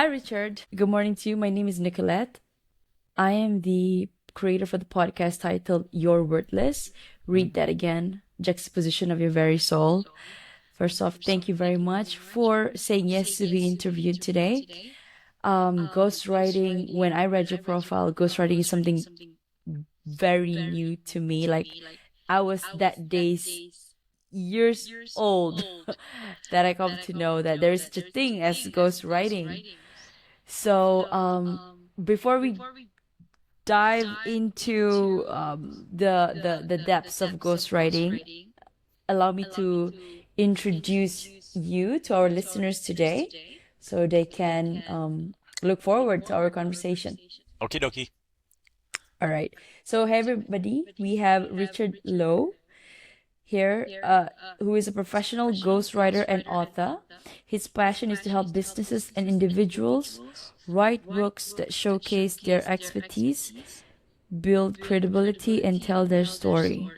Hi, Richard. Good morning to you. My name is Nicolette. I am the creator for the podcast titled You're Worthless. Read that again. Juxtaposition of your very soul. First off, thank you very much for saying yes to be interviewed today. Ghostwriting, when I read your profile, ghostwriting is something very new to me. Like, I was that days, years old, that I come to know that there is such a thing as ghostwriting. So, before we dive into the depths of ghostwriting, allow me to introduce you to our listeners today so they can look forward to our conversation. Okie dokie. All right. So, hey, everybody, we have Richard Lowe here, who is a professional ghostwriter and author. His passion is to help businesses and individuals write books that showcase their expertise, build credibility, and tell their story.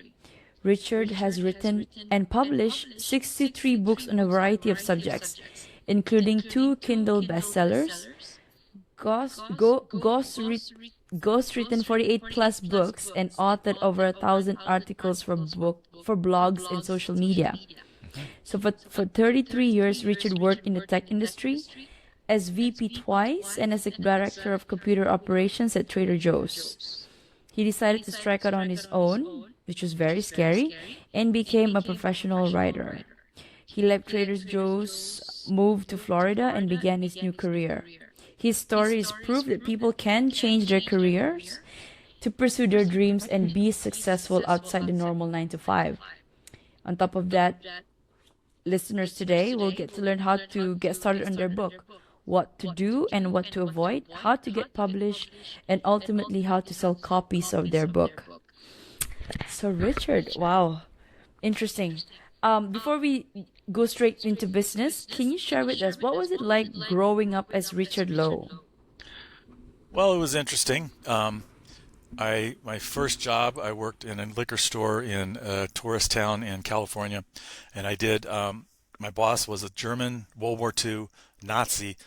Richard has written and published 63 books on a variety of subjects, including two Kindle bestsellers, ghostwritten 48 plus books, and authored over 1,000 articles for blogs and social media. Mhm. So for 33 years, Richard worked in the tech industry as VP twice and as a director of computer operations at Trader Joe's. He decided to strike out on his own, which was very scary, and became a professional writer. He left Trader Joe's, moved to Florida, and began his new career. His story is proof that people can change their careers to pursue their dreams and be successful outside the normal 9 to 5. On top of that, listeners today will get to learn how to get started on their book, what to do and what to avoid, how to get published, and ultimately how to sell copies of their book. So, Richard, wow, interesting. Before we go straight into business, can you share with us what was it like growing up as Richard Lowe? Well, it was interesting. I my first job, I worked in a liquor store in a tourist town in California, and I did. My boss was a German World War II Nazi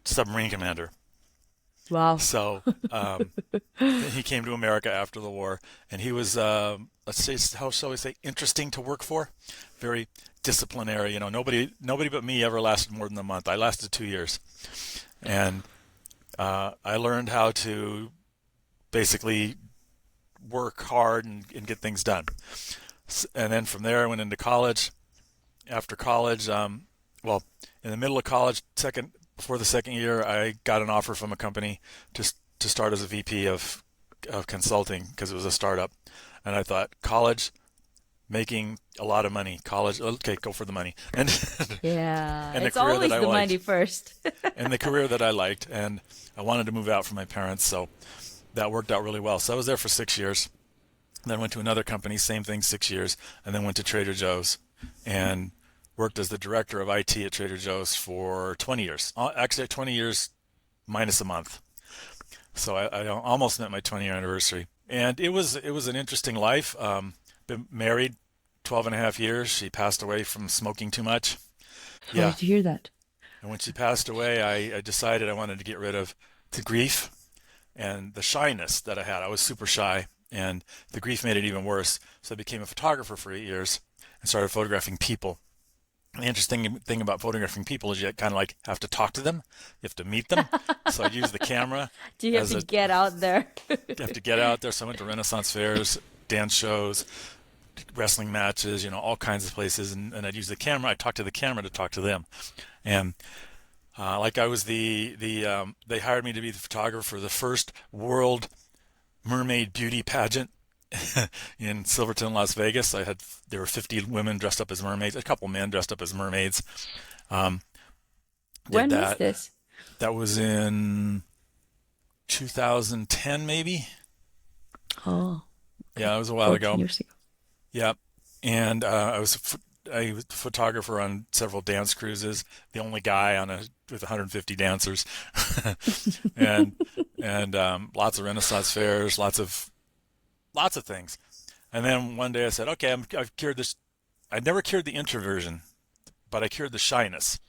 submarine commander. Wow. So he came to America after the war, and he was, let's say, how shall we say, interesting to work for. Very disciplinary. Nobody but me ever lasted more than a month. I lasted 2 years, and I learned how to basically work hard and get things done. And then from there, I went into college. After college, well, in the middle of college, before the second year, I got an offer from a company to start as a VP of consulting because it was a startup. And I thought, college, making a lot of money, college, okay, go for the money, and Yeah, and the it's career that always I the money liked, first. and the career that I liked, and I wanted to move out from my parents, so that worked out really well. So I was there for 6 years. Then went to another company, same thing, 6 years, and then went to Trader Joe's and worked as the director of IT at Trader Joe's for 20 years. Actually, 20 years minus a month. So I almost met my 20-year anniversary, and it was an interesting life. Been married 12 and a half years. She passed away from smoking too much. Sorry Yeah, to hear that. and when she passed away, I decided I wanted to get rid of the grief and the shyness that I had. I was super shy, and the grief made it even worse. So I became a photographer for 8 years and started photographing people. The interesting thing about photographing people is you kind of like have to talk to them, you have to meet them. So I use the camera Do you have as to a get out there? you have to get out there. So I went to Renaissance fairs, dance shows, wrestling matches, all kinds of places, and I'd use the camera. I talked to the camera to talk to them, and like I was they hired me to be the photographer for the first world mermaid beauty pageant in Silverton, Las Vegas. There were 50 women dressed up as mermaids, a couple men dressed up as mermaids. Um, did When was that. this? That was in 2010, maybe. Oh, Yeah, okay. it was a while 14 ago. years ago. Yeah, and I was a photographer on several dance cruises. The only guy with 150 dancers, and lots of Renaissance fairs, lots of things. And then one day I said, okay, I've cured this. I never cured the introversion, but I cured the shyness.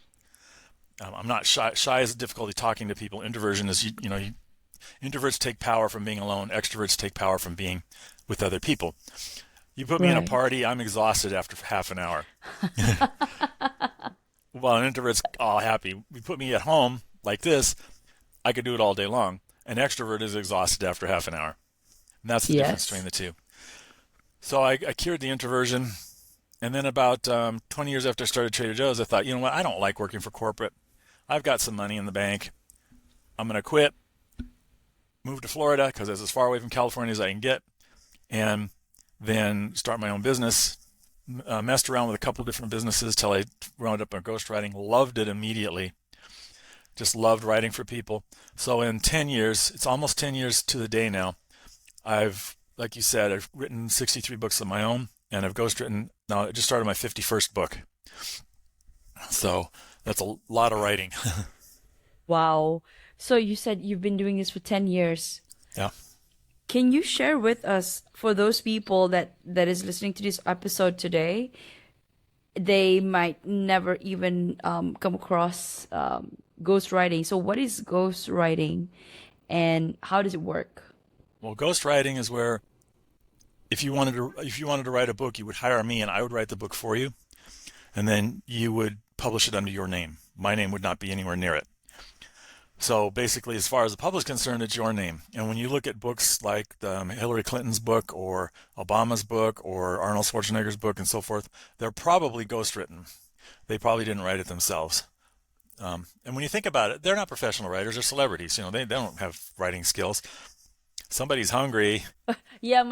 I'm not shy. Shy is difficulty talking to people. Introversion is, introverts take power from being alone. Extroverts take power from being with other people. You put me in a Right. party, I'm exhausted after half an hour. While an introvert's all happy. You put me at home like this, I could do it all day long. An extrovert is exhausted after half an hour. And that's the difference between Yes. the two. So I cured the introversion. And then about 20 years after I started Trader Joe's, I thought, you know what? I don't like working for corporate. I've got some money in the bank. I'm going to quit, move to Florida because it's as far away from California as I can get, and then start my own business. Messed around with a couple of different businesses till I wound up on ghostwriting. Loved it immediately. Just loved writing for people. So in 10 years, it's almost 10 years to the day now, like you said, I've written 63 books of my own, and I've ghostwritten. Now I just started my 51st book. So that's a lot of writing. Wow. So you said you've been doing this for 10 years. Yeah. Can you share with us, for those people that is listening to this episode today, they might never even come across ghostwriting. So what is ghostwriting and how does it work? Well, ghostwriting is where if you wanted to write a book, you would hire me and I would write the book for you, and then you would publish it under your name. My name would not be anywhere near it. So basically, as far as the public is concerned, it's your name. And when you look at books like Hillary Clinton's book or Obama's book or Arnold Schwarzenegger's book and so forth, they're probably ghostwritten. They probably didn't write it themselves. And when you think about it, they're not professional writers; they're celebrities. They don't have writing skills. Somebody's hungry. Yeah,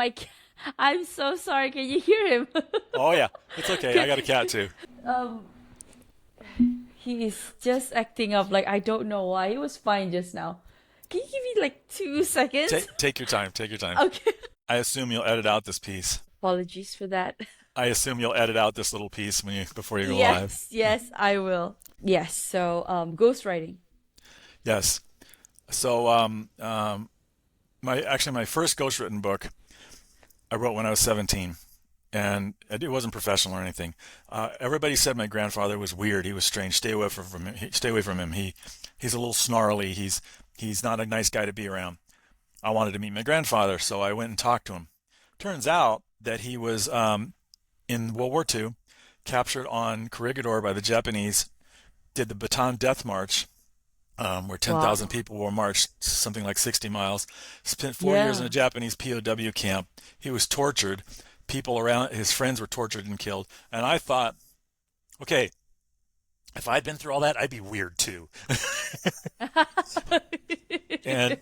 I'm so sorry. Can you hear him? Oh yeah, it's okay. I got a cat too. um, he is just acting up like I don't know why. He was fine just now. Can you give me like 2 seconds? Take your time. Take your time. Okay. I assume you'll edit out this piece. Apologies for that. I assume you'll edit out this little piece before you go live. Yes, yes, I will. Yes, so ghostwriting. Yes. So my first ghostwritten book I wrote when I was 17, and it wasn't professional or anything. Everybody said my grandfather was weird. He was strange. Stay away from him. Stay away from him. He's a little snarly. He's not a nice guy to be around. I wanted to meet my grandfather, so I went and talked to him. Turns out that he was in World War II, captured on Corregidor by the Japanese, did the Bataan Death March, where 10,000 Wow. people were marched something like 60 miles, spent 4 years in a Yeah. Japanese POW camp. He was tortured. People around his friends were tortured and killed. And I thought, okay, if I'd been through all that, I'd be weird too. And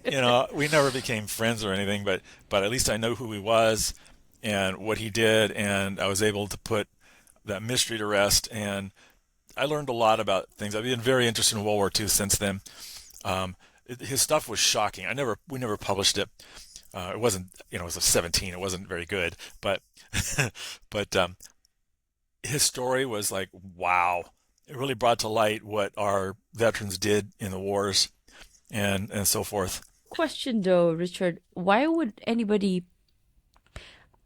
we never became friends or anything, but at least I know who he was and what he did, and I was able to put that mystery to rest. And I learned a lot about things. I've been very interested in World War II since then. Um, his stuff was shocking. We never published it. It wasn't, it was a 17. It wasn't very good, but but his story was like, wow. It really brought to light what our veterans did in the wars and so forth. Question though, Richard, why would anybody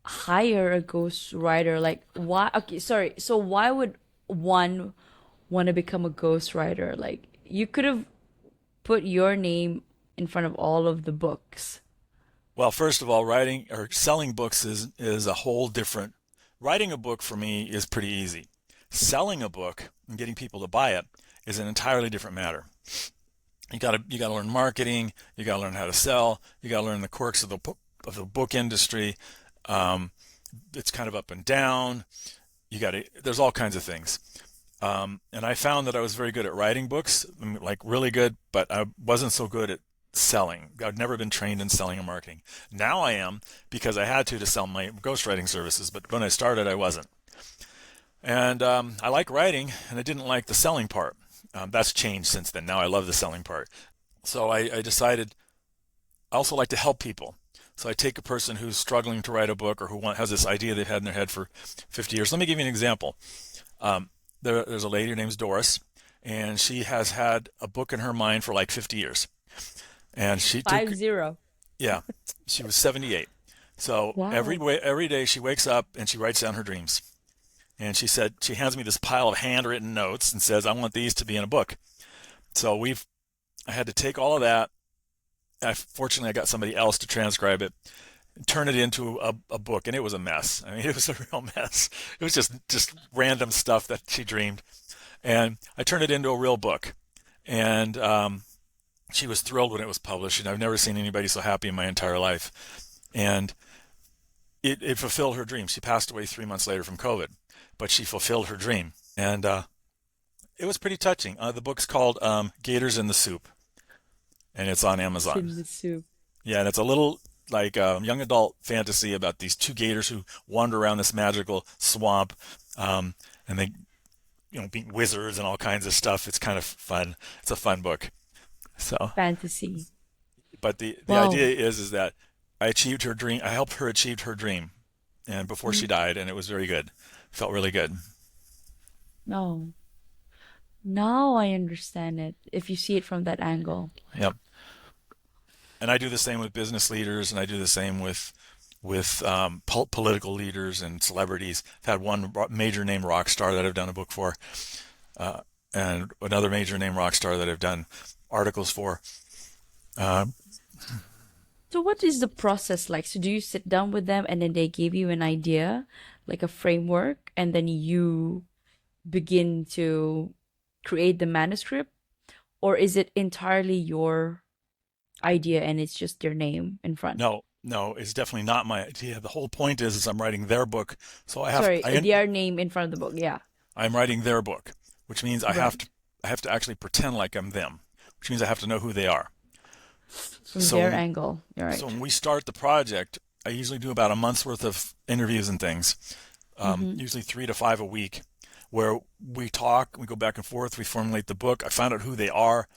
hire a ghostwriter? Like, why? Okay, sorry. So, why would one want to become a ghostwriter? Like, you could have put your name in front of all of the books. Well, first of all, writing or selling books is a whole different. Writing a book for me is pretty easy. Selling a book and getting people to buy it is an entirely different matter. You gotta learn marketing. You gotta learn how to sell. You gotta learn the quirks of the book industry. Um, it's kind of up and down. There's all kinds of things. And I found that I was very good at writing books, like really good, but I wasn't so good at selling. I'd never been trained in selling and marketing. Now I am because I had to sell my ghostwriting services, but when I started, I wasn't. And I like writing, and I didn't like the selling part. That's changed since then. Now I love the selling part. So I decided I also like to help people. So I take a person who's struggling to write a book or has this idea they've had in their head for 50 years. Let me give you an example. There's a lady, her name's Doris, and she has had a book in her mind for like 50 years. And Five zero. yeah, she was 78. So Wow. every day she wakes up and she writes down her dreams. And she said, she hands me this pile of handwritten notes and says, I want these to be in a book. So I had to take all of that. Fortunately, I got somebody else to transcribe it, turn it into a book, and it was a mess. I mean, it was a real mess. It was just random stuff that she dreamed, and I turned it into a real book. And she was thrilled when it was published, and I've never seen anybody so happy in my entire life. And it fulfilled her dream. She passed away 3 months later from COVID, but she fulfilled her dream, and it was pretty touching. The book's called Gators in the Soup, and it's on It's Amazon. in the soup. Yeah, and it's a little like young adult fantasy about these two gators who wander around this magical swamp, and they, beat wizards and all kinds of stuff. It's kind of fun. It's a fun book. So, Fantasy. but the Wow. idea is that I achieved her dream. I helped her achieve her dream, and before she Mm, died, and it was very good. Felt really good. no. Now I understand it. If you see it from that angle. Yep. And I do the same with business leaders, and I do the same with political leaders and celebrities. I've had one major name rock star that I've done a book for, uh, and another major name rock star that I've done articles for. Uh, So what is the process like? So do you sit down with them and then they give you an idea, like a framework, and then you begin to create the manuscript? Or is it entirely your idea and it's just your name in front? no, no, it's definitely not my idea. The whole point is I'm writing their book, so Sorry, their name in front of the book. Yeah, I'm writing their book, which means right. I have to actually pretend like I'm them, which means I have to know who they are. From So their when, angle. You're so right. when we start the project, I usually do about a month's worth of interviews and things, Mm-hmm. usually 3 to 5 a week, where we talk, we go back and forth, we formulate the book. I find out who they are.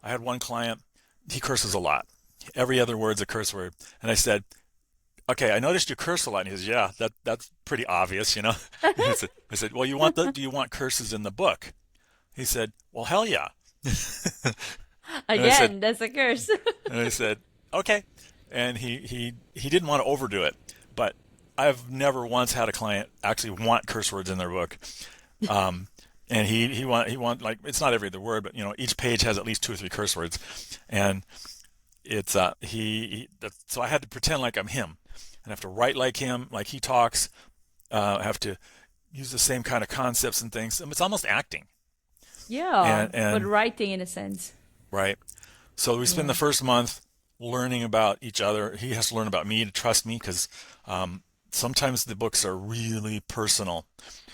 I had one client, he curses a lot. Every other word's a curse word. And I said, okay, I noticed you curse a lot. And he says, yeah, that's pretty obvious, you know. I said, well, do you want curses in the book? He said, well, hell yeah. And I said, Again, that's a curse. and I said, okay. And he didn't want to overdo it, but I've never once had a client actually want curse words in their book. Um, and he want like it's not every other word, but each page has at least 2 or 3 curse words, and it's so I had to pretend like I'm him, and I have to write like him, like he talks. I have to use the same kind of concepts and things. It's almost acting, Yeah, but and writing in a sense. right. So we spend the Yeah. first month learning about each other. He has to learn about me to trust me because sometimes the books are really personal,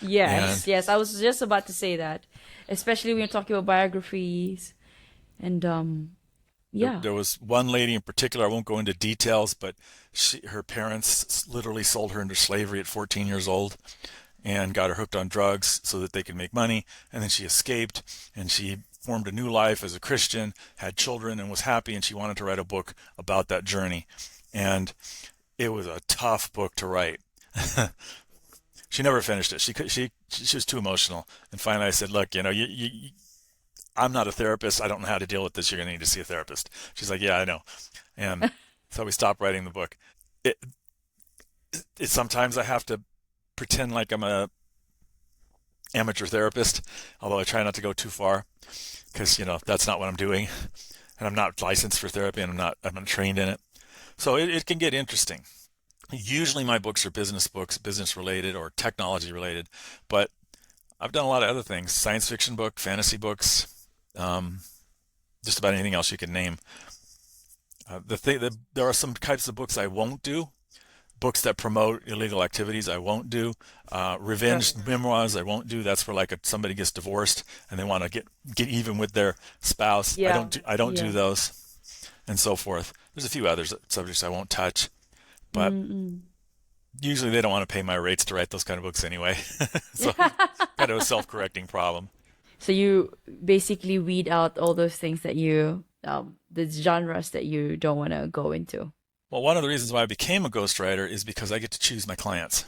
Yes, and yes. I was just about to say that, especially when you're talking about biographies and yeah. there was one lady in particular. I won't go into details, but her parents literally sold her into slavery at 14 years old and got her hooked on drugs so that they could make money. And then she escaped and she formed a new life as a Christian, had children, and was happy. And she wanted to write a book about that journey. And it was a tough book to write. She never finished it. She was too emotional. And finally, I said, "Look, I'm not a therapist. I don't know how to deal with this. You're going to need to see a therapist." She's like, "Yeah, I know." And so we stopped writing the book. It, Sometimes I have to pretend like I'm a amateur therapist, although I try not to go too far because that's not what I'm doing, and I'm not licensed for therapy, and I'm not trained in it. So it can get interesting. Usually my books are books, business related or technology related, but I've done a lot of other things: science fiction book, fantasy books, um, just about anything else you can name. There are some types of books I won't do. Books that promote illegal activities, I won't do. Revenge Right. memoirs, I won't do. That's where like somebody gets divorced and they want to get even with their spouse. Yeah. I don't do Yeah. those, and so forth. There's a few other subjects I won't touch, but Mm-mm. usually they don't want to pay my rates to write those kind of books anyway. So it's kind of a self-correcting problem. So you basically weed out all those things that the genres that you don't want to go into. Well, one of the reasons why I became a ghostwriter is because I get to choose my clients.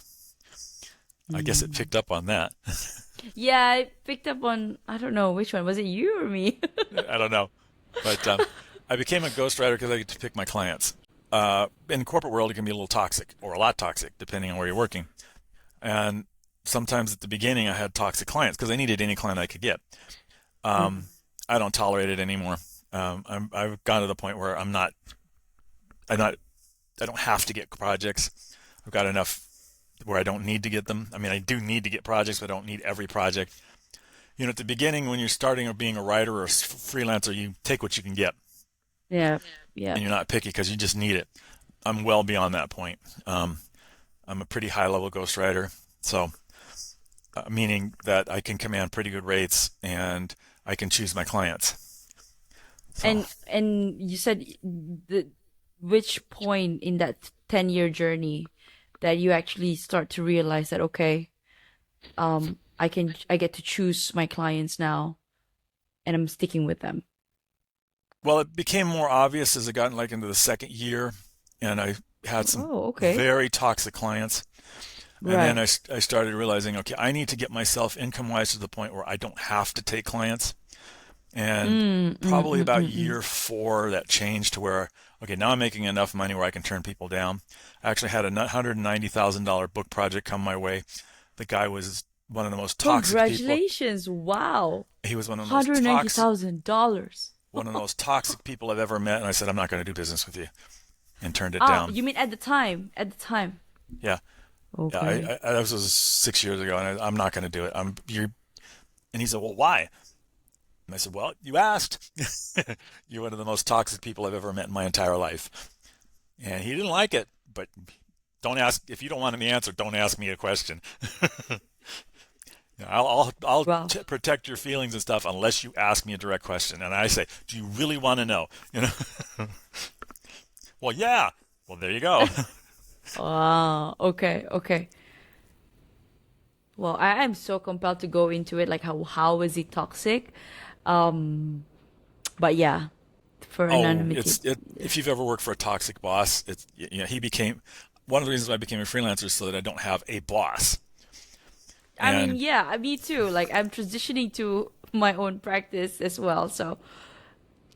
I guess it Mm. picked up on that. Yeah, I picked up on, I don't know which one. Was it you or me? I don't know, but I became a ghostwriter because I get to pick my clients. In the corporate world, it can be a little toxic or a lot toxic, depending on where you're working. And sometimes at the beginning, I had toxic clients because I needed any client I could get. Mm. I don't tolerate it anymore. I've gotten to the point where I'm not, I don't have to get projects. I've got enough where I don't need to get them. I mean, I do need to get projects, but I don't need every project. At the beginning, when you're starting or being a writer or a freelancer, you take what you can get, Yeah. Yeah. and you're not picky because you just need it. I'm well beyond that point. I'm a pretty high level ghostwriter, so meaning that I can command pretty good rates and I can choose my clients. So, And you said which point in that 10-year journey that you actually start to realize that, okay, I get to choose my clients now and I'm sticking with them. well, it became more obvious as I got like into the second year, and I had some Oh, okay. very toxic clients. And then Right. I started realizing, okay, I need to get myself income wise to the point where I don't have to take clients. And probably about Mm. year four, that changed to where, okay, now I'm making enough money where I can turn people down. I actually had a $190,000 book project come my way. The guy was one of the most toxic people. Congratulations. Wow. He was $190,000. one of the most toxic people I've ever met. And I said, I'm not going to do business with you, and turned it Oh, down. you mean at the time? At the time. Yeah. Yeah. Okay. This was 6 years ago, and I'm not going to do it. And he said, well, why? And I said, well, you asked. You're one of the most toxic people I've ever met in my entire life. And he didn't like it, but don't ask, if you don't want the answer, don't ask me a question. I'll Wow. protect your feelings and stuff unless you ask me a direct question. And I say, do you really want to know? Well, yeah. Well, there you go. Wow. Okay. Okay. Well, I am so compelled to go into it. Like, how is he toxic? Um, but yeah, for Oh, anonymity. if you've ever worked for a toxic boss, he became one of the reasons why I became a freelancer is so that I don't have a boss. I mean, And yeah, me too. Like, I'm transitioning to my own practice as well. So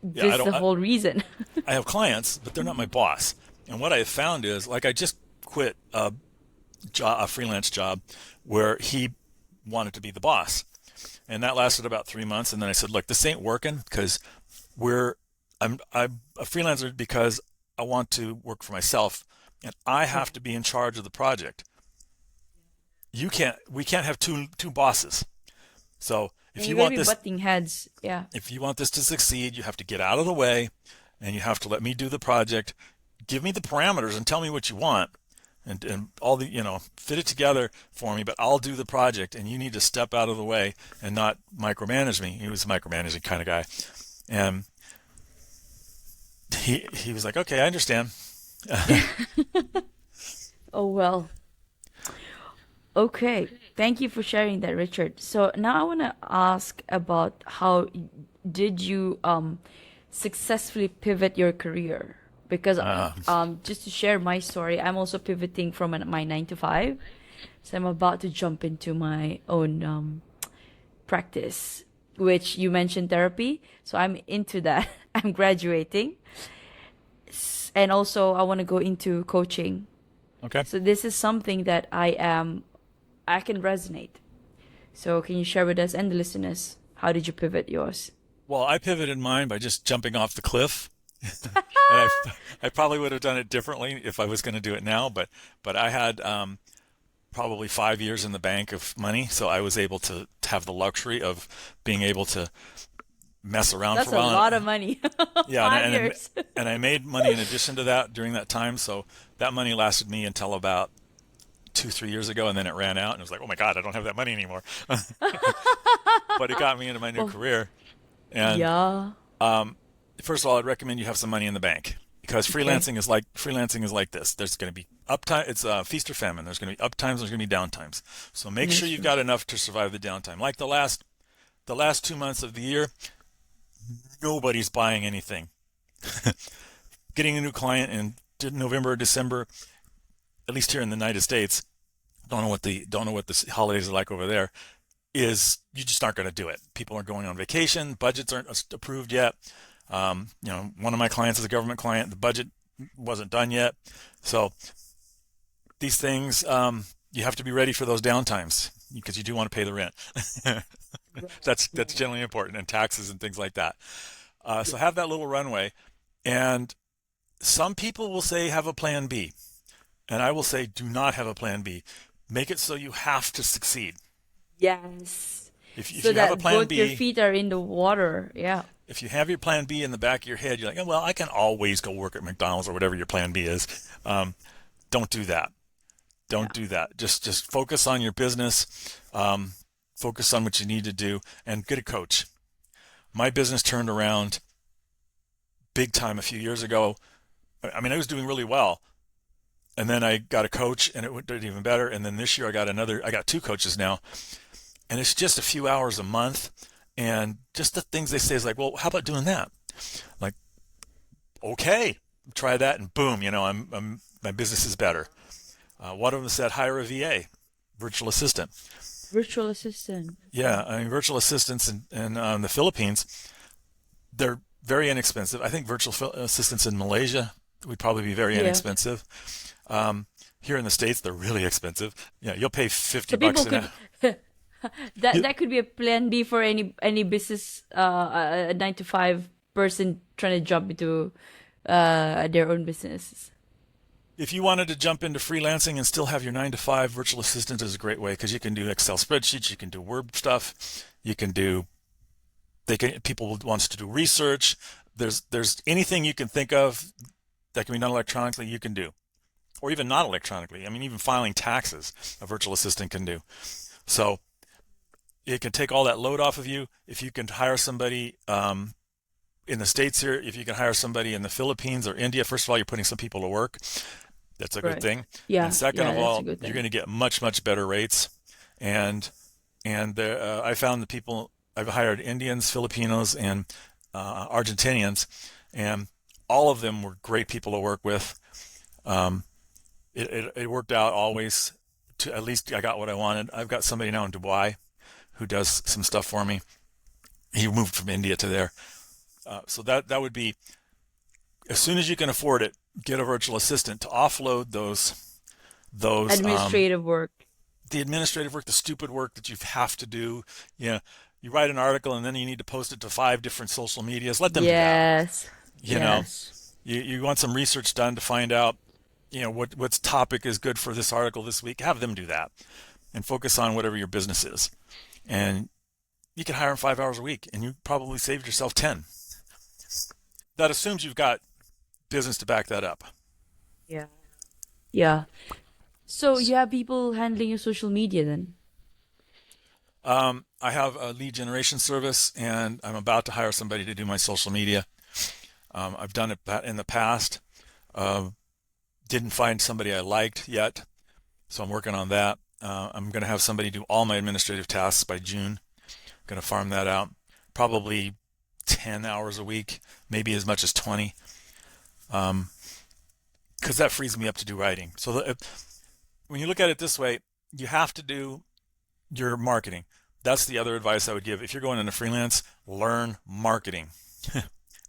yeah, this is the whole reason. I have clients, but they're not my boss. And what I have found is, like, I just quit a freelance job where he wanted to be the boss, and that lasted about 3 months. And then I said, look, this ain't working because we're I'm a freelancer because I want to work for myself, and I Yeah. have to be in charge of the project. We can't have two bosses. So And you're gonna be butting heads. Yeah. if you want this to succeed, you have to get out of the way, and you have to let me do the project. Give me the parameters and tell me what you want, and all the fit it together for me. But I'll do the project, and you need to step out of the way and not micromanage me. He was a micromanaging kind of guy, and he was like, okay, I understand. Oh well. Okay. Thank you for sharing that, Richard. So now I want to ask about how did you successfully pivot your career? Because Uh, just to share my story, I'm also pivoting from my 9 to 5. So I'm about to jump into my own practice, which you mentioned therapy. So I'm into that. I'm graduating. And also I want to go into coaching. okay. So this is something that I can resonate. So can you share with us and the listeners, how did you pivot yours? Well, I pivoted mine by just jumping off the cliff, and I probably would have done it differently if I was going to do it now. But I had probably 5 years in the bank of money, so I was able to have the luxury of being able to mess around for That's a a while. lot of money. Yeah, Five years. and I made money in addition to that during that time. So that money lasted me until about 2, 3 years ago, and then it ran out, and it was like, oh my God, I don't have that money anymore. But it got me into my new Well, career. And yeah. first of all, I'd recommend you have some money in the bank because Okay. freelancing is like this. There's going to be uptime. It's feast or famine. There's going to be uptimes. There's going to be downtimes. So make sure That's you've true. got enough to survive the downtime. Like the last 2 months of the year, nobody's buying anything. Getting a new client in November or December, at least here in the United States, don't know what the holidays are like over there. Is you just aren't going to do it. People are going on vacation. Budgets aren't approved yet. One of my clients is a government client. The budget wasn't done yet. So these things, you have to be ready for those downtimes because you do want to pay the rent. That's generally important, and taxes and things like that. So have that little runway. And some people will say have a plan B. And I will say do not have a plan B. Make it so you have to succeed. Yes. If So you have a that plan both your B, feet are in the water. Yeah. if you have your plan B in the back of your head, you're like, oh, well, I can always go work at McDonald's or whatever your plan B is. Don't do that. Yeah. Don't do that. Just focus on your business. Focus on what you need to do, and get a coach. My business turned around big time a few years ago. I mean, I was doing really well, and then I got a coach, and it did even better. And then this year, I got two coaches now, and it's just a few hours a month, and just the things they say is like, well, how about doing that? Like, okay, try that, and boom, my business is better. One of them said hire a VA, virtual assistant. Virtual assistant. Yeah, I mean, virtual assistants in the Philippines, they're very inexpensive. I think virtual assistants in Malaysia would probably be very Yeah. inexpensive. Here in the States, they're really expensive. Yeah, you'll pay 50 So bucks people an could hour. that You, that could be a plan B for any business, a 9 to 5 person trying to jump into their own business. if you wanted to jump into freelancing and still have your 9 to 5, virtual assistant is a great way because you can do Excel spreadsheets, you can do Word stuff, you can do. People wants to do research. There's anything you can think of that can be done electronically, you can do, or even not electronically. I mean, even filing taxes, a virtual assistant can do. So it can take all that load off of you. If you can hire somebody in the States here, if you can hire somebody in the Philippines or India, first of all, you're putting some people to work. That's a good Right. thing. And Yeah. second Yeah. of That's a all, good you're thing. going to get much, much better rates. And I found the people I've hired Indians, Filipinos, and Argentinians, and all of them were great people to work with. Um, it worked out always. To at least I got what I wanted. I've got somebody now in Dubai who does some stuff for me. He moved from India to there, so that would be as soon as you can afford it, get a virtual assistant to offload those Administrative work. the administrative work, the stupid work that you have to do. You know, you write an article and then you need to post it to 5 different social medias. Let them do that. Yes. You know, Yes. you want some research done to find out, what's topic is good for this article this week. Have them do that and focus on whatever your business is. And you can hire them 5 hours a week and you probably saved yourself 10. That assumes you've got business to back that up. Yeah. Yeah. So you have people handling your social media then? I have a lead generation service and I'm about to hire somebody to do my social media. I've done it in the past. Didn't find somebody I liked yet, so I'm working on that. I'm going to have somebody do all my administrative tasks by June. Going to farm that out. Probably 10 hours a week, maybe as much as 20, because that frees me up to do writing. So when you look at it this way, you have to do your marketing. That's the other advice I would give. If you're going into freelance, learn marketing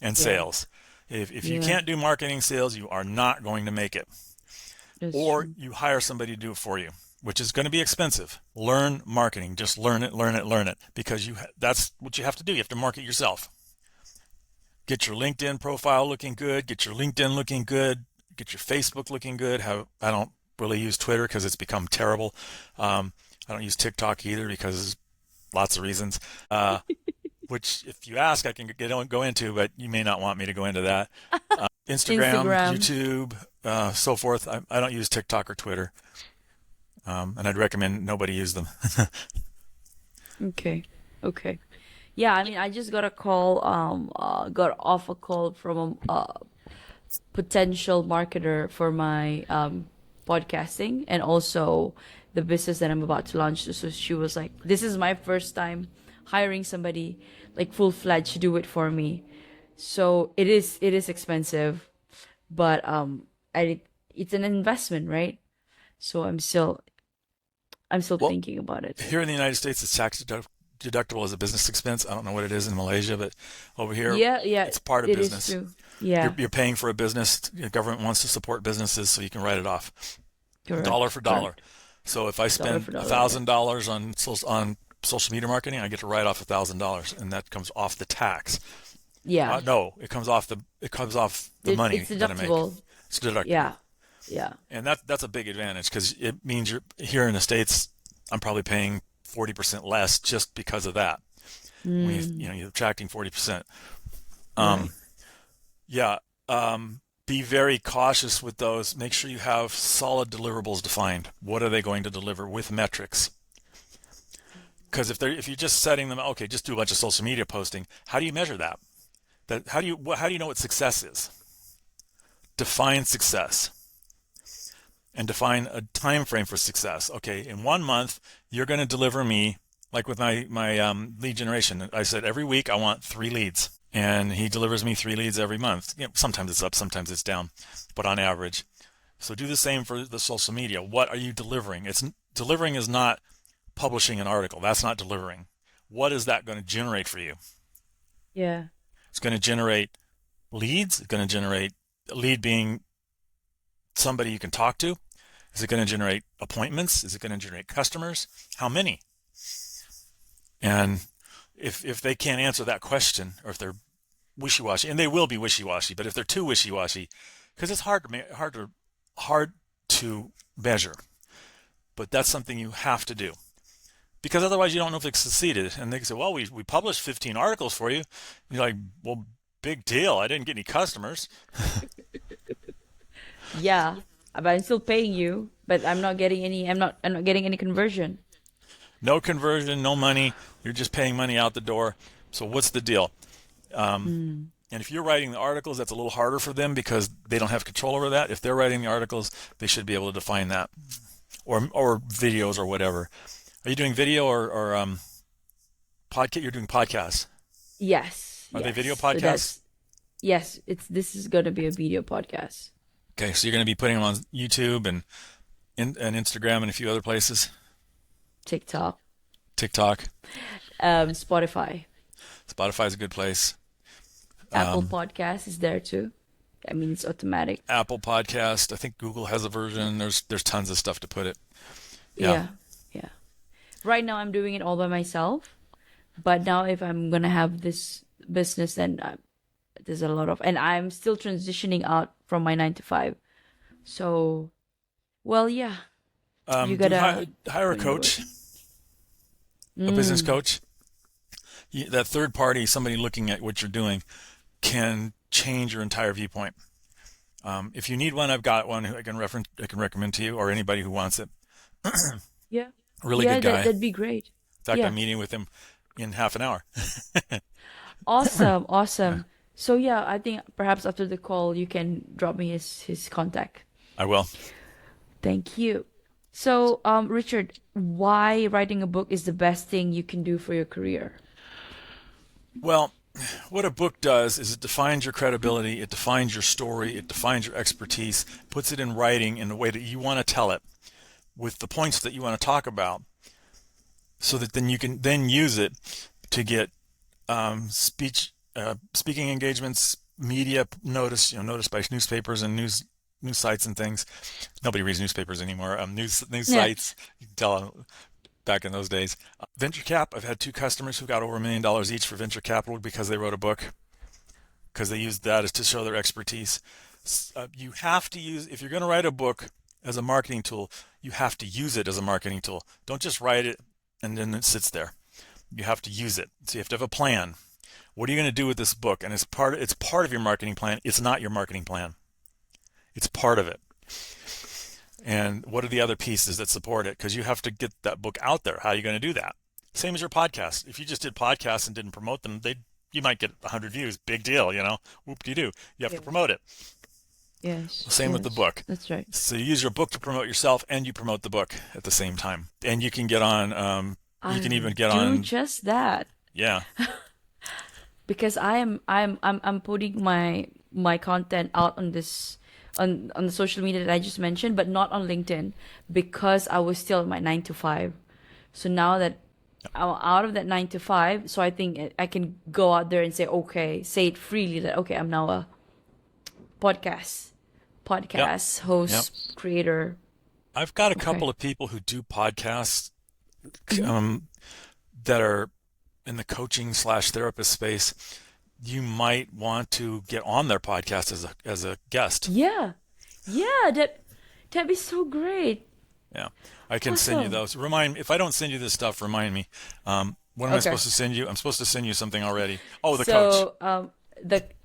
and Yeah. sales. If you Yeah. can't do marketing sales, you are not going to make it. That's Or true. you hire somebody to do it for you, which is going to be expensive. Learn marketing. Just learn it, learn it, learn it, because that's what you have to do. You have to market yourself. Get your LinkedIn profile looking good. Get your LinkedIn looking good. Get your Facebook looking good. I don't really use Twitter because it's become terrible. I don't use TikTok either because lots of reasons. Which, if you ask, I can go into, but you may not want me to go into that. Instagram, Instagram. YouTube, so forth. I don't use TikTok or Twitter, and I'd recommend nobody use them. Okay. Okay. Yeah, I mean, I just got a call, got off a call from a potential marketer for my podcasting and also the business that I'm about to launch. So she was like, "This is my first time hiring somebody like full-fledged to do it for me." So it is expensive, but I it's an investment, right? So I'm still Well, thinking about it. here in the United States, it's tax deductible as a business expense. I don't know what it is in Malaysia, but over here, Yeah, yeah, it's part of it is business. true. Yeah, You're paying for a business. The government wants to support businesses, so you can write it off dollar correct, for dollar. correct. So if I Dollar spend for a dollar, yeah. thousand dollars on social media marketing, I get to write off $1,000, and that comes off the tax. Yeah. No, it comes off the money It's that I make. deductible. It's deductible, Yeah. Yeah. and that's a big advantage because it means you're here in the States. I'm probably paying 40% less just because of that. When you're attracting 40%. Right. Um, yeah. Be very cautious with those. Make sure you have solid deliverables defined. What are they going to deliver with metrics? Because if you're just setting them, okay, just do a bunch of social media posting. How do you measure that? How do you know what success is? Define success and define a time frame for success. Okay, in 1 month you're going to deliver me, like with my lead generation. I said every week I want 3 leads, and he delivers me 3 leads every month. Sometimes it's up, sometimes it's down, but on average. So do the same for the social media. What are you delivering? Delivering is not publishing an article. That's not delivering. What is that going to generate for you? Yeah. It's going to generate leads. It's going to generate a lead being somebody you can talk to. Is it going to generate appointments? Is it going to generate customers? How many? And if they can't answer that question, or if they're wishy-washy, and they will be wishy-washy, but if they're too wishy-washy, because it's hard to measure, but that's something you have to do, because otherwise you don't know if they succeeded. And they can say, well, we published 15 articles for you. And you're like, well, big deal. I didn't get any customers. Yeah. But I'm still paying you, but I'm not getting any. I'm not getting any conversion. No conversion, no money. You're just paying money out the door. So what's the deal? And if you're writing the articles, that's a little harder for them because they don't have control over that. If they're writing the articles, they should be able to define that, or videos or whatever. Are you doing video or podcast? You're doing podcasts. Yes. Are they video Yes. So podcasts? yes. This is going to be a video podcast. Okay, so you're going to be putting them on YouTube and Instagram and a few other places. TikTok, TikTok. Spotify, Spotify is a good place. Apple Podcast is there too. I mean, it's automatic. Apple Podcast. I think Google has a version. There's tons of stuff to put it. Yeah. Yeah. Yeah. Right now, I'm doing it all by myself. But now, if I'm gonna have this business, then there's a lot of, and I'm still transitioning out from my 9 to 5. So, well, yeah, you gotta Hire a know coach, it. a business coach. That third party, somebody looking at what you're doing, can change your entire viewpoint. If you need one, I've got one who I can recommend to you, or anybody who wants it. Yeah. Really Yeah, good guy. that'd be great. In fact, Yeah. I'm meeting with him in half an hour. Awesome. Awesome. So yeah, I think perhaps after the call you can drop me his contact. I will. Thank you. So, Richard, why writing a book is the best thing you can do for your career? Well, what a book does is it defines your credibility, it defines your story, it defines your expertise, puts it in writing in the way that you want to tell it, with the points that you want to talk about, so that then you can then use it to get speaking engagements, media notice, noticed by newspapers and news sites and things. Nobody reads newspapers anymore. News Yeah. sites. You can tell back in those days. Venture cap. I've had 2 customers who got over $1 million each for venture capital because they wrote a book, because they used that as to show their expertise. You have to use, if you're going to write a book as a marketing tool, you have to use it as a marketing tool. Don't just write it and then it sits there. You have to use it. So you have to have a plan. What are you going to do with this book? And it's part of your marketing plan. It's not your marketing plan. It's part of it. And what are the other pieces that support it? Because you have to get that book out there. How are you going to do that? Same as your podcast. If you just did podcasts and didn't promote them, you might get 100 views. Big deal, Whoop-de-doo. You have to promote it. Yes. Same with the book. That's right. So you use your book to promote yourself, and you promote the book at the same time. And you can get on. You can even get Do on. just that Yeah. because I'm putting my content out on this on the social media that I just mentioned, but not on LinkedIn because I was still in my 9 to 5. So now that I'm out of that 9 to 5, so I think I can go out there and say it freely that I'm now a podcast host, creator. I've got a Okay. couple of people who do podcasts, that are in the coaching slash therapist space, you might want to get on their podcast as a guest. Yeah. Yeah, that'd be so great. Yeah, I can send you Awesome. those. If I don't send you this stuff, remind me. What am I Okay. supposed to send you? I'm supposed to send you something already. Oh, the coach. So,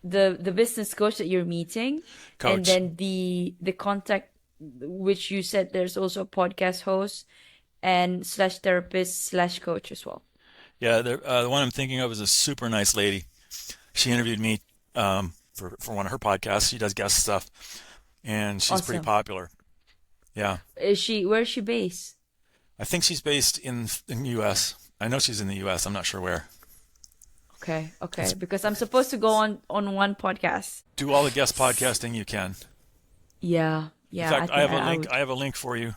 the business coach that you're meeting, and Coach. then the contact, which you said there's also a podcast host and slash therapist slash coach as well. Yeah, the one I'm thinking of is a super nice lady. She interviewed me for one of her podcasts. She does guest stuff, and she's pretty Awesome. popular. Yeah, Where is she based? I think she's based in U.S. I know she's in the U.S. I'm not sure where. Okay, okay. It's, Because I'm supposed to go on one podcast. do all the guest podcasting you can. Yeah, In yeah. I fact, I think have a I link. would. I have a link for you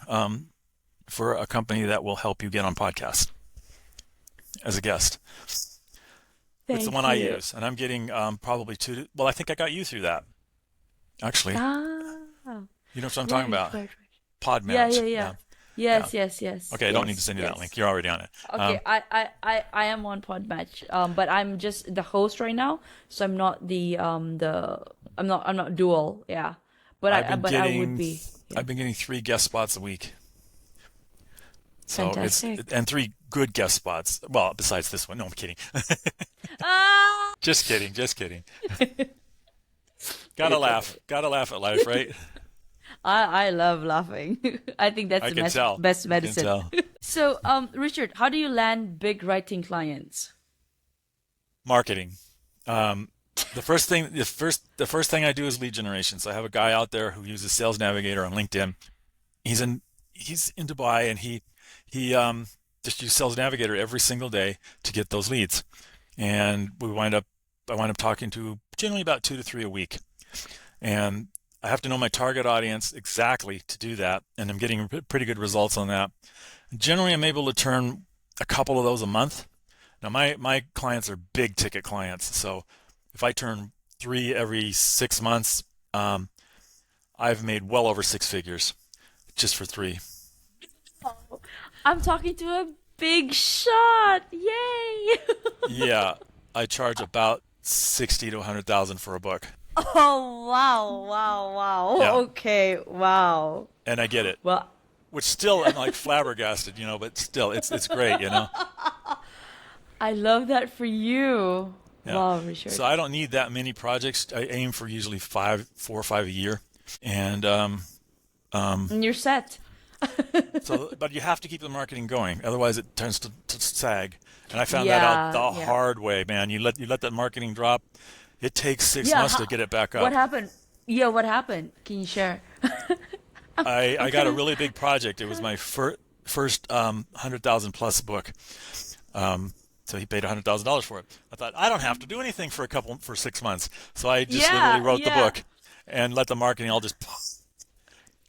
for a company that will help you get on podcast as a guest. It's the one Thank I you. use, and I'm getting probably well, I think I got you through that. Actually, Ah, you know what I'm talking right, about? right, right. Yeah, yeah, Podmatch. yeah. Yeah, yeah. Yes, yes, yes, Okay, I don't need to yes, send you that yes. link. You're already on it. Okay, I am on Podmatch, but I'm just the host right now, so I'm not I'm not dual, yeah. I've been But I would getting be, yeah. I've been getting 3 guest spots a week. So it's Fantastic. and 3 good guest spots. Well, besides this one. No, I'm kidding. Ah! Just kidding. Just kidding. Gotta laugh. Gotta laugh at life, right? I love laughing. I think that's I the can tell. best I can medicine. tell. So, Richard, how do you land big writing clients? Marketing. Um, the first thing I do is lead generation. So I have a guy out there who uses Sales Navigator on LinkedIn. He's in he's in Dubai, and he just uses Sales Navigator every single day to get those leads. And I wind up talking to generally about 2 to 3 a week. And I have to know my target audience exactly to do that, and I'm getting pretty good results on that. Generally, I'm able to turn a couple of those a month. Now, my clients are big ticket clients, so if I turn 3 every 6 months, I've made well over 6 figures just for 3. I'm talking to a big shot. Yay! Yeah, I charge about 60 to 100,000 for a book. Oh, wow, wow, wow. Yeah, Okay, wow. and I get it, Well, which still I'm like flabbergasted, but still it's great. I love that for you. Yeah. Wow, Richard. So I don't need that many projects. I aim for usually 4 or 5 a year, and um, And you're set. but you have to keep the marketing going, otherwise it tends to sag. And I found that out Yeah, the yeah. hard way, man. You let that marketing drop. It takes six Yeah, months to get it back what up. happened? Yeah, what happened? Can you share? I got a Okay. really big project. It was my first 100,000 plus book. So he paid $100,000 for it. I thought I don't have to do anything for 6 months. So I just literally Yeah, wrote the yeah. book and let the marketing all just.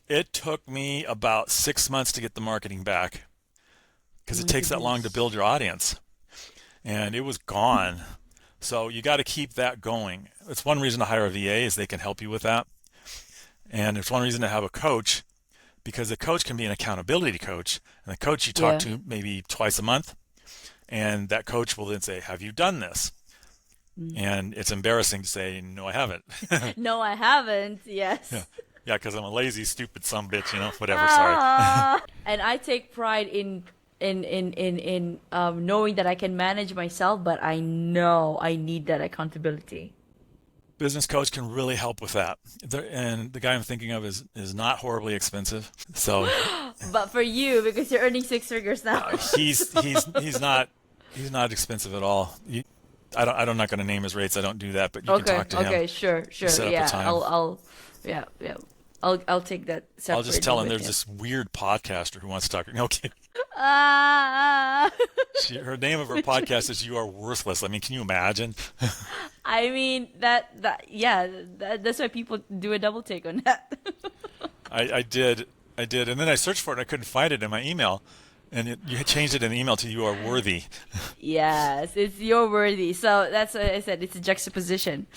It took me about 6 months to get the marketing back Oh because it my takes that long to goodness. build your audience, and it was gone. So you got to keep that going. It's one reason to hire a VA is they can help you with that, and it's one reason to have a coach because the coach can be an accountability coach, and the coach you talk Yeah. to maybe twice a month, and that coach will then say, "Have you done this?" Mm. And it's embarrassing to say, "No, I haven't." No, I haven't. Yeah, Yes. yeah, because I'm a lazy, stupid some bitch, whatever. Sorry. And I take pride in knowing that I can manage myself, but I know I need that accountability. Business coach can really help with that. And the guy I'm thinking of is not horribly expensive. So But for you, because you're earning 6 figures now. he's not expensive at all. I'm not going to name his rates. I don't do that, but you can Okay, talk to him. okay, sure, You sure. set up a Yeah, time. yeah, yeah. I'll take that I'll just separately tell him with there's him. this weird podcaster who wants to talk. Okay. Ah, Her name of her podcast is "You Are Worthless." I mean, can you imagine? I mean yeah, that's why people do a double take on that. I did, and then I searched for it and I couldn't find it in my email, and you had changed it in the email to "You Are Worthy." Yes, it's your worthy. So that's what I said. It's a juxtaposition.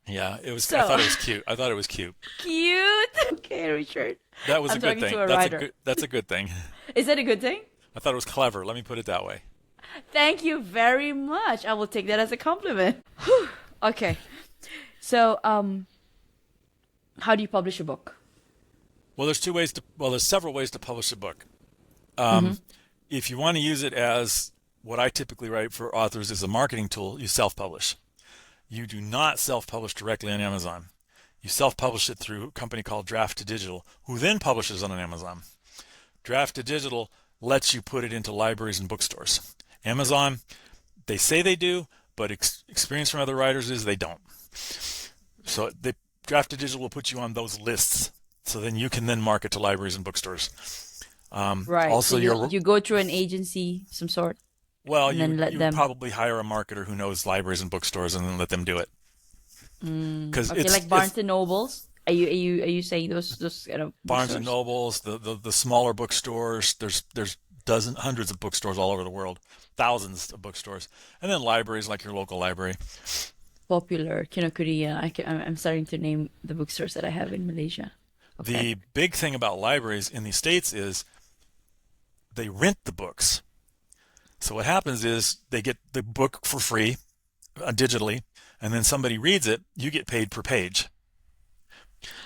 Yeah, it was. I So thought it was cute. I thought it was cute. cute. Okay, Richard. That was a I'm good talking thing. to a writer. That's a good thing. Is that a good thing? I thought it was clever. Let me put it that way. Thank you very much. I will take that as a compliment. Whew. Okay. So, how do you publish a book? Well, there's several ways to publish a book. Mm-hmm. If you want to use it as what I typically write for authors is a marketing tool, you self-publish. You do not self-publish directly on Amazon. You self-publish it through a company called Draft to Digital, who then publishes on Amazon. Draft to Digital lets you put it into libraries and bookstores. Amazon, they say they do, but experience from other writers is they don't. So they Draft to Digital will put you on those lists, so then you can then market to libraries and bookstores. Right. So Also, you go through an agency, some sort, well, and then let you would them. probably hire a marketer who knows libraries and bookstores, and then let them do it. Because Okay, like it's Barnes and Nobles. Are you saying those kind of Barnes and bookstores? Nobles, the smaller bookstores. There's hundreds of bookstores all over the world, thousands of bookstores, and then libraries like your local library. Popular, Kinokuniya. I'm starting to name the bookstores that I have in Malaysia. Okay. The big thing about libraries in the States is they rent the books. So what happens is they get the book for free digitally, and then somebody reads it. You get paid per page.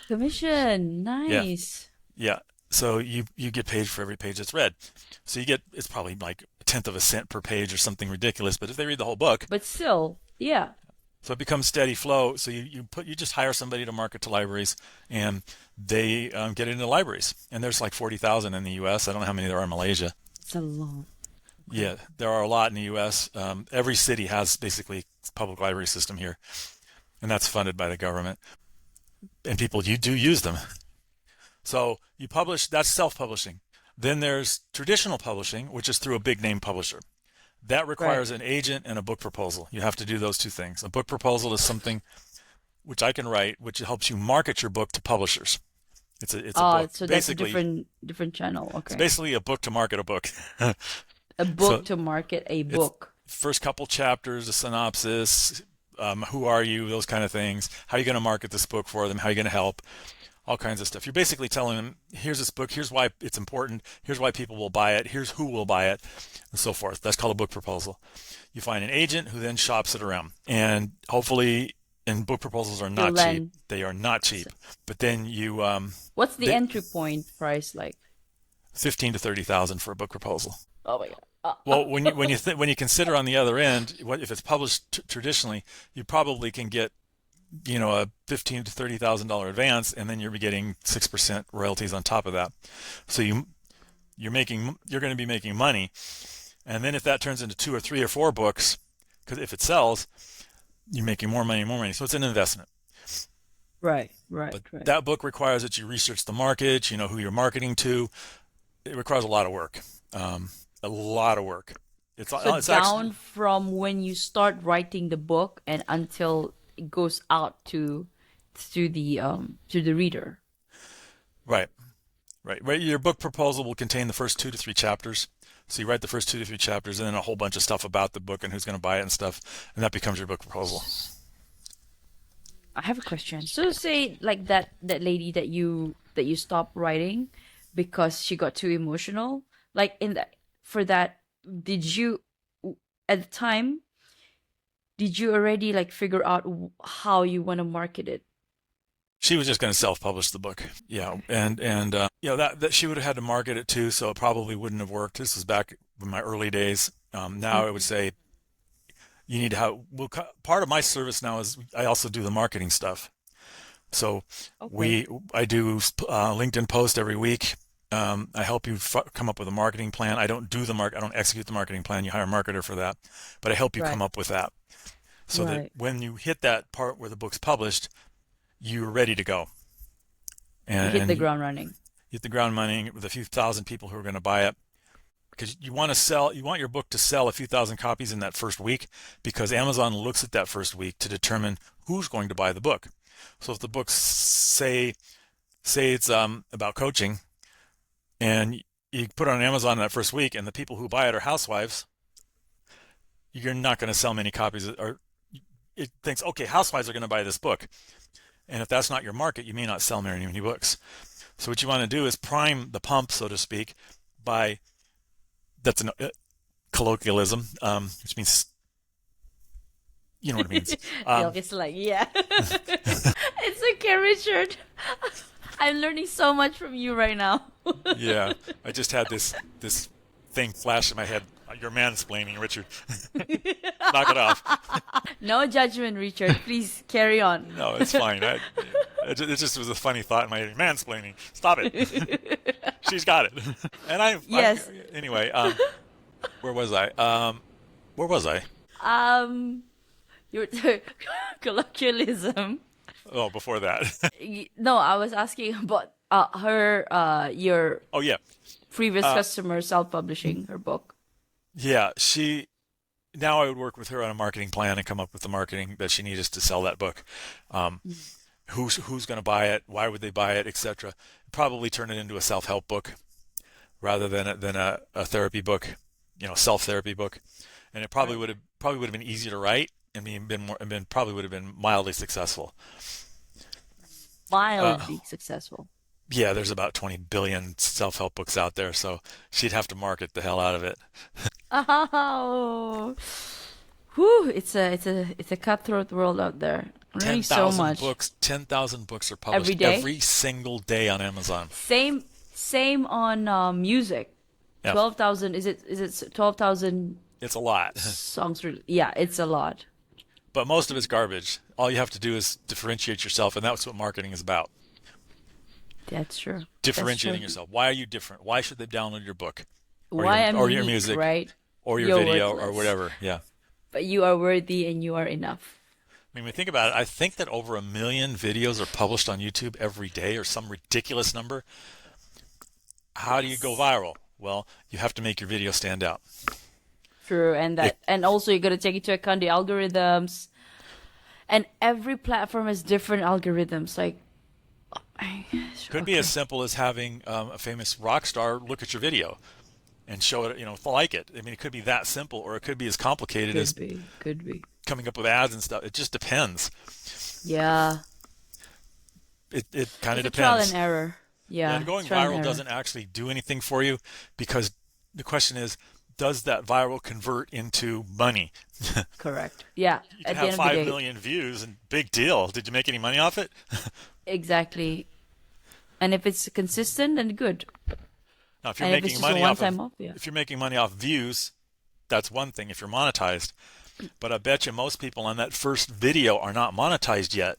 Commission. Yeah, Nice. yeah. So you get paid for every page that's read. So it's probably like a tenth of a cent per page or something ridiculous. But if they read the whole book, But still, yeah. so it becomes steady flow. So you just hire somebody to market to libraries, and they get it into libraries. And there's like 40,000 in the U.S. I don't know how many there are in Malaysia. It's a long. Okay. Yeah, there are a lot in the U.S. Every city has basically a public library system here, and that's funded by the government. And people you do use them. So you publish, that's self-publishing. Then there's traditional publishing, which is through a big name publisher. That Right. requires an agent and a book proposal. You have to do those two things. A book proposal is something which I can write, which helps you market your book to publishers. It's a book. So that's a Basically, different channel. it's Okay. basically a book to market a book. A book So to market a it's book. first couple chapters, a synopsis, who are you, those kind of things. How are you going to market this book for them? How are you going to help? All kinds of stuff. You're basically telling them, here's this book, here's why it's important, here's why people will buy it, here's who will buy it, and so forth. That's called a book proposal. You find an agent who then shops it around. And hopefully, and book proposals are Till not cheap. then, They are not cheap. But then what's the they, entry point price like? 15 to 30,000 for a book proposal. Oh my God. Well, when you consider on the other end, what if it's published traditionally, you probably can get a $15,000 to $30,000 advance, and then you're getting 6% royalties on top of that. So you're going to be making money, and then if that turns into 2 or 3 or 4 books, because if it sells, you're making more money and more money. So it's an investment. Right, right, But right. that book requires that you research the market, you know who you're marketing to. It requires a lot of work. A lot of work. So It's actually down from when you start writing the book and until it goes out to the reader. right. Right. Your book proposal will contain the first 2 to 3 chapters. So you write the first 2 to 3 chapters, and then a whole bunch of stuff about the book and who's going to buy it and stuff, and that becomes your book proposal. I have a question. So say like that lady that you stopped writing because she got too emotional. Like in that for that, did you at the time did you already like figure out how you want to market it? She was just going to self-publish the book, yeah, and that she would have had to market it too, so it probably wouldn't have worked. This was back in my early days. Now I would Mm-hmm. say you need to have. Well, part of my service now is I also do the marketing stuff. So Okay. I do LinkedIn post every week. I help you come up with a marketing plan. I don't execute the marketing plan. You hire a marketer for that, but I help you come Right. up with that so that Right. when you hit that part where the book's published, you're ready to go, You and hit the you ground running. hit the ground running with a few thousand people who are going to buy it. Because you want your book to sell a few thousand copies in that first week, because Amazon looks at that first week to determine who's going to buy the book. So if the book say it's about coaching, and you put it on Amazon that first week, and the people who buy it are housewives, you're not going to sell many copies. Or it thinks, okay, housewives are going to buy this book, and if that's not your market, you may not sell very many books. So what you want to do is prime the pump, so to speak, by that's an colloquialism, which means, you know what it means. Um, It's like, yeah. It's okay, Richard. I'm learning so much from you right now. yeah, I just had this thing flash in my head. You're mansplaining, Richard. Knock it off. No judgment, Richard. Please carry on. No, it's fine. It just was a funny thought in my head. Mansplaining. Stop it. She's got it. And Yes. anyway, where was I? Where was I? Um, your colloquialism. Oh, before that. No, I was asking about your Oh, yeah. previous Uh, customer self-publishing her book. yeah, now I would work with her on a marketing plan and come up with the marketing that she needed to sell that book. Um, who's going to buy it? Why would they buy it, etc. Probably turn it into a self-help book rather than a therapy book, self-therapy book. And it Right. probably would have been easier to write and probably would have been mildly successful. Uh, Mildly successful. yeah, there's about 20 billion self-help books out there, so she'd have to market the hell out of it. Oh, whew, it's a cutthroat world out there. I'm learning so much 10,000 books are every published day. every single day on Amazon. Same on music. Yeah, 12,000, is it 12,000 it's a lot. songs? Yeah, it's a lot. But most of it's garbage. All you have to do is differentiate yourself, and that's what marketing is about. That's true. That's true. Differentiating yourself. Why are you different? Why should they download your book or Why I'm your unique, music right? or your You're video or worthless, whatever? Yeah. but you are worthy and you are enough. I mean, when you think about it, I think that over 1 million videos are published on YouTube every day or some ridiculous number. How do you go Yes. viral? Well, you have to make your video stand out. True, and It also you got to take into account the algorithms, and every platform has different algorithms. Like, could be as okay, simple as having a famous rock star look at your video and show it, like it. I mean, it could be that simple, or it could be as complicated as could be. coming up with ads and stuff. It just depends. Yeah, It kind of it's a trial and depends. error. Yeah, Yeah, and going trial and viral error. doesn't actually do anything for you because the question is, does that viral convert into money? Correct. Yeah, You can at the have end of the 5 day, million views and big deal. Did you make any money off it? exactly. And if it's consistent, then good. Now, if you're And if it's making just a money off of one-time off, yeah. if you're making money off views, that's one thing if you're monetized. But I bet you most people on that first video are not monetized yet.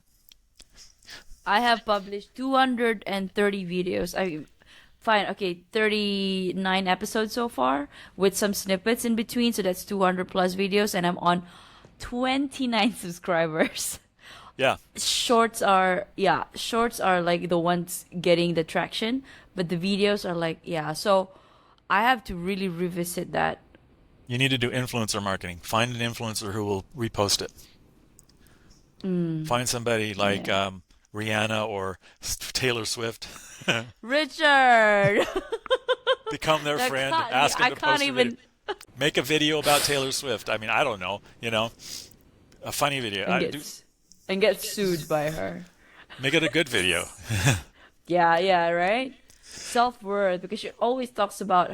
I have published 230 videos. Fine, okay, 39 episodes so far with some snippets in between, so that's 200 plus videos, and I'm on 29 subscribers. Yeah. Shorts are like the ones getting the traction, but the videos are like, yeah. So I have to really revisit that. You need to do influencer marketing. Find an influencer who will repost it. Find somebody like Yeah. Rihanna or Taylor Swift. Richard, Become their that friend. can't, Ask them I to can't post a video. even Make a video about Taylor Swift. I mean, I don't know. A funny video. and get sued by her. Make it a good video. Yeah, yeah, right? Self-worth, because she always talks about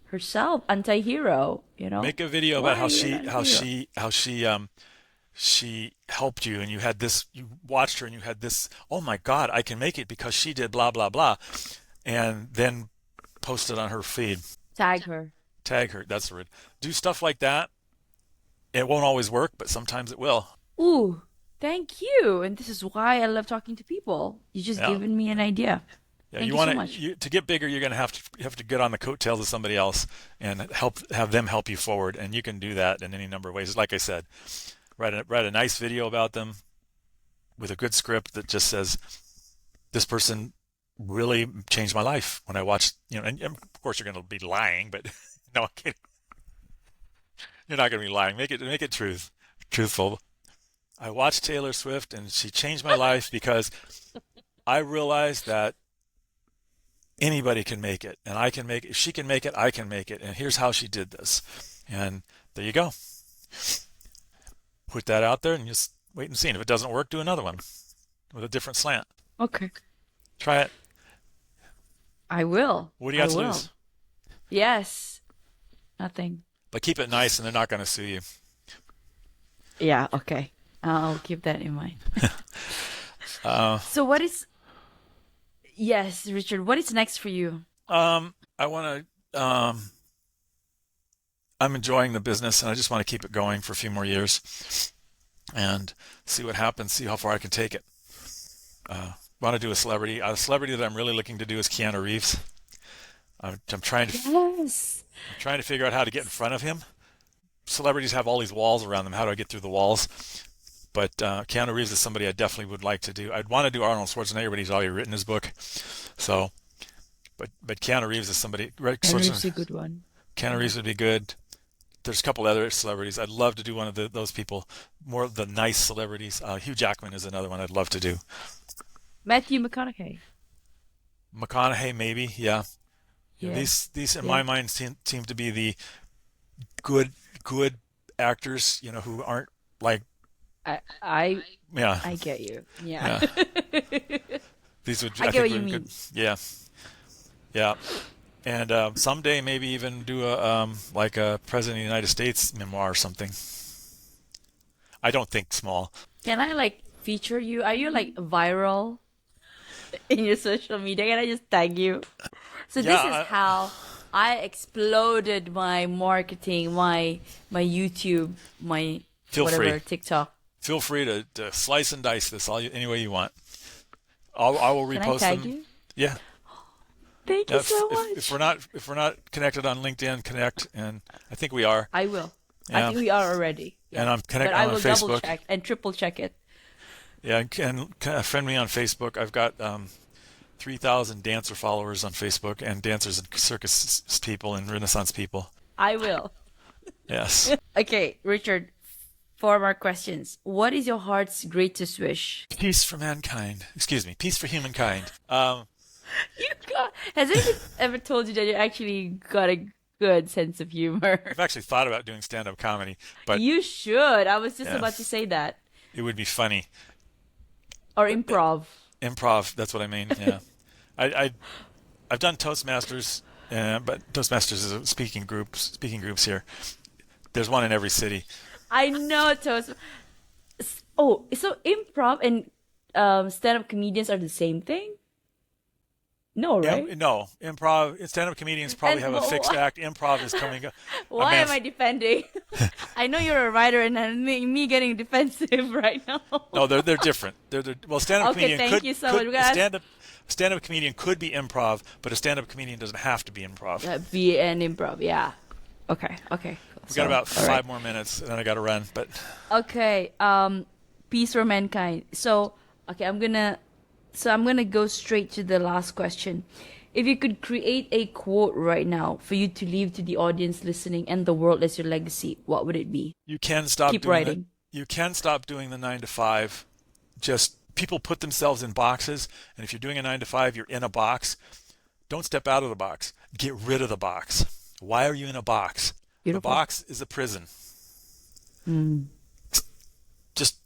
herself, anti-hero, you know? Make a video about Why are how you an she how anti-hero? she how she she helped you and you watched her and you had this, oh my God, I can make it because she did blah blah blah, and then post it on her feed. Tag her. Tag her. That's the word. Do stuff like that. It won't always work, but sometimes it will. Ooh, thank you. And this is why I love talking to people. You just Yeah. given me an idea. Yeah, Thank you you so want much. to get bigger. You're going to have to get on the coattails of somebody else and have them help you forward. And you can do that in any number of ways. Like I said, write a nice video about them with a good script that just says, "This person really changed my life when I watched." And of course you're going to be lying, but no, I'm kidding. You're not going to be lying. Make it truthful. I watched Taylor Swift and she changed my life because I realized that anybody can make it, and I can make it. If she can make it, I can make it. And here's how she did this. And there you go. Put that out there and just wait and see. And if it doesn't work, do another one with a different slant. Okay. Try it. I will. What do you I got to will. lose? Yes. Nothing. But keep it nice, and they're not going to sue you. Yeah, okay. I'll keep that in mind. Uh, So yes, Richard, what is next for you? I want to. I'm enjoying the business, and I just want to keep it going for a few more years, and see what happens. See how far I can take it. Want to do a celebrity. A celebrity that I'm really looking to do is Keanu Reeves. I'm trying to. Yes. I'm trying to figure out how to get in front of him. Celebrities have all these walls around them. How do I get through the walls? But Keanu Reeves is somebody I definitely would like to do. I'd want to do Arnold Schwarzenegger, but he's already written his book. So, but Keanu Reeves is somebody. Keanu Reeves is a good one. Keanu Reeves would be good. There's a couple other celebrities. I'd love to do one of those people, more of the nice celebrities. Hugh Jackman is another one I'd love to do. Matthew McConaughey. McConaughey, maybe, yeah. Yeah. These in my mind seem to be the good actors, who aren't like. I Yeah. get you. Yeah. These would. I get what you mean. Good. Yeah. Yeah. And someday maybe even do a like a President of the United States memoir or something. I don't think small. Can I feature you? Are you viral in your social media? Can I just tag you? So this is how I exploded my marketing, my YouTube, my whatever, TikTok. Feel free to slice and dice this any way you want. I will repost Can I tag them. you? Yeah. Thank you so much. If we're not connected on LinkedIn, connect, and I think we are. I will. Yeah. I think we are already. Yeah. And I'm connected on Facebook. But I will double check and triple check it. Yeah, and friend me on Facebook. I've got 3,000 dancer followers on Facebook, and dancers and circus people and Renaissance people. I will. Yes. Okay, Richard. 4 more questions. What is your heart's greatest wish? Peace for mankind. Excuse me. Peace for humankind. Has anyone ever told you that you actually got a good sense of humor? I've actually thought about doing stand-up comedy, but you should. I was just about to say that. It would be funny. Or improv. Improv. That's what I mean. Yeah. I've done Toastmasters, but Toastmasters is a speaking groups here. There's one in every city. I know Toast. Oh, so improv and stand-up comedians are the same thing? No, right? Yeah, no. Improv, stand-up comedians probably have a fixed act. Improv is coming up. Why am I defending? I know you're a writer, and me getting defensive right now. No, they're different. Well, stand-up comedian thank you so much. Stand-up comedian could be improv, but a stand-up comedian doesn't have to be improv. Be an improv, yeah. Okay. We got about 5 more minutes, and then I got to run. But okay, peace for mankind. So, okay, I'm gonna go straight to the last question. If you could create a quote right now for you to leave to the audience listening and the world as your legacy, what would it be? You can stop Keep writing. You can stop doing the 9 to 5. Just people put themselves in boxes, and if you're doing a 9 to 5, you're in a box. Don't step out of the box. Get rid of the box. Why are you in a box? Beautiful. The box is a prison. Just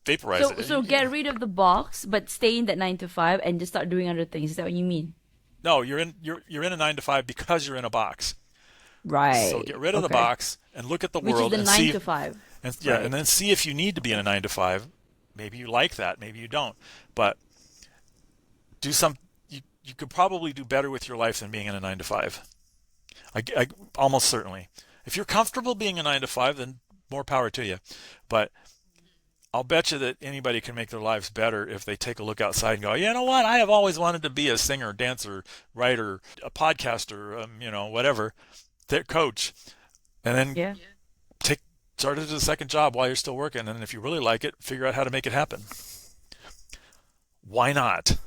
vaporize it. So get rid of the box, but stay in that 9 to 5 and just start doing other things. Is that what you mean? No, you're in a 9 to 5 because you're in a box. Right. So get rid of the box and look at the world. Which is the 9 to 5. And then see if you need to be in a 9 to 5. Maybe you like that. Maybe you don't. But you could probably do better with your life than being in a 9 to 5. I almost certainly. If you're comfortable being a 9 to 5, then more power to you. But I'll bet you that anybody can make their lives better if they take a look outside and go, you know what? I have always wanted to be a singer, dancer, writer, a podcaster, whatever, coach. And then start it as a second job while you're still working. And if you really like it, figure out how to make it happen. Why not?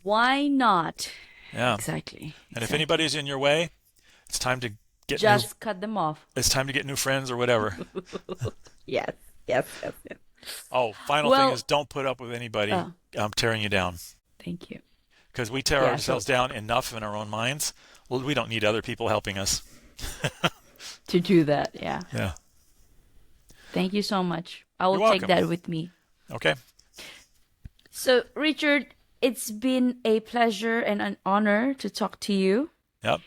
Why not? Yeah. Exactly. And if anybody's in your way, it's time to cut them off. It's time to get new friends or whatever. Yes. Oh, final thing is don't put up with anybody tearing you down. Thank you. Because we tear ourselves down enough in our own minds. Well, we don't need other people helping us. To do that, yeah. Yeah. Thank you so much. I will take that with me. Okay. So, Richard, it's been a pleasure and an honor to talk to you. Yep.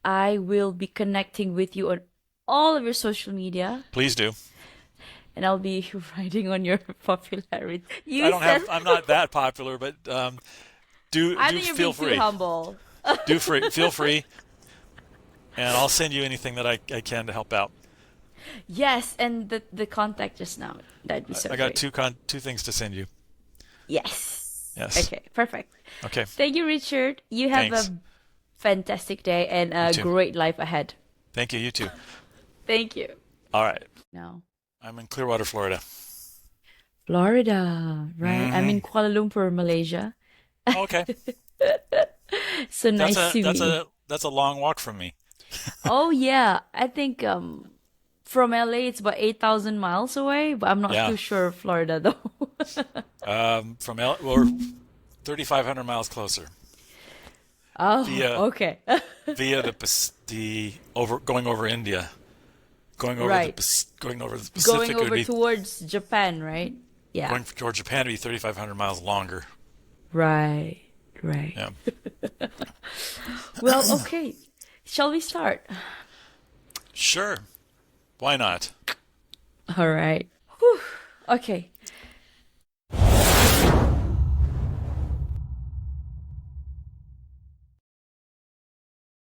I will be connecting with you on all of your social media, Please do. and I'll be riding on your popularity. I You don't said have. I'm not that popular, but I do think you're feel being too free. humble. Feel free, and I'll send you anything that I can to help out. Yes, and the contact just now. That'd be so I got great. two things to send you. Yes. Yes. Okay, perfect. Okay. Thank you, Richard. You have Thanks. a fantastic day and You a too. great life ahead. Thank you. You too. Thank you. All right. No. I'm in Clearwater, Florida. Florida, right? I'm Hmm. in Kuala Lumpur, Malaysia. Okay. So nice to meet you. That's a long walk from me. Oh yeah, I think from LA it's about 8,000 miles away, but I'm not Yeah. too sure of Florida though. We're 3,500 miles closer Oh, via okay. the over going over India, Right. going over the Going Pacific. It would over be towards Japan, right? Yeah. going towards Japan to be 3,500 miles longer. Right. Right. Yeah. Well, okay. Shall we start? Sure. Why not? All right. Whew. Okay.